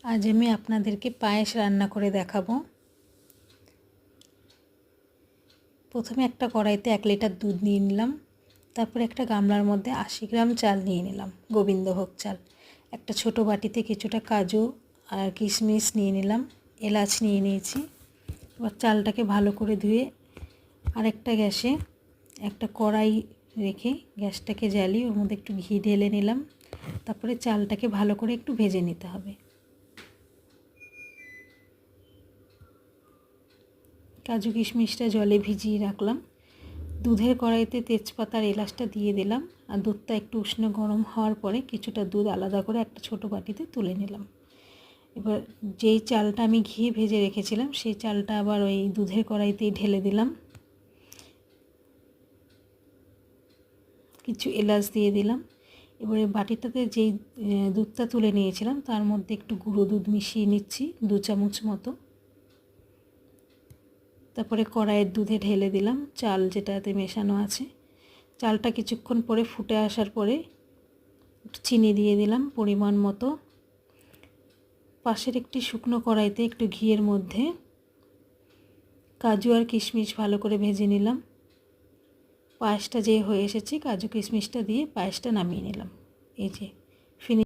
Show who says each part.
Speaker 1: আজ আমি আপনাদেরকে পায়েস রান্না করে দেখাবো। প্রথমে একটা কড়াইতে 1 লিটার দুধ নিয়ে নিলাম। তারপরে একটা গামলার মধ্যে 80 গ্রাম চাল নিয়ে নিলাম, গোবিন্দভোগ চাল। একটা ছোট বাটিতে কিছুটা কাজু আর কিশমিশ নিয়ে নিলাম, এলাচ নিয়ে নিয়েছি। এবার চালটাকে ভালো করে ধুয়ে আরেকটা গ্যাসে একটা কড়াই রেখে গ্যাসটাকে জ্বালিয়ে ওর মধ্যে একটু ঘি ঢেলে নিলাম। তারপরে চালটাকে ভালো করে একটু ভেজে নিতে হবে। কাজু কিশমিশটা জলে ভিজিয়ে রাখলাম। দুধের কড়াইতে তেজপাতা আর এলাচটা দিয়ে দিলাম। আর দুধটা একটু উষ্ণ গরম হওয়ার পরে কিছুটা দুধ আলাদা করে একটা ছোট বাটিতে তুলে নিলাম। এবার যেই চালটা আমি ঘি ভেজে রেখেছিলাম সেই চালটা আবার ওই দুধের কড়াইতেই ঢেলে দিলাম। কিছু এলাচ দিয়ে দিলাম। এবারে বাটিটাতে যেই দুধটা তুলে নিয়েছিলাম তার মধ্যে একটু গুঁড়ো দুধ মিশিয়ে নিচ্ছি, 2 চামচ মতো। তারপরে কড়াইয়ের দুধে ঢেলে দিলাম চাল যেটাতে মেশানো আছে। চালটা কিছুক্ষণ পরে ফুটে আসার পরে চিনি দিয়ে দিলাম পরিমাণ মতো। পাশের একটি শুকনো কড়াইতে একটু ঘিয়ের মধ্যে কাজু আর কিশমিশ ভালো করে ভেজে নিলাম। পায়েসটা যে হয়ে এসেছে কাজু কিশমিশটা দিয়ে পায়েসটা নামিয়ে নিলাম। এই যে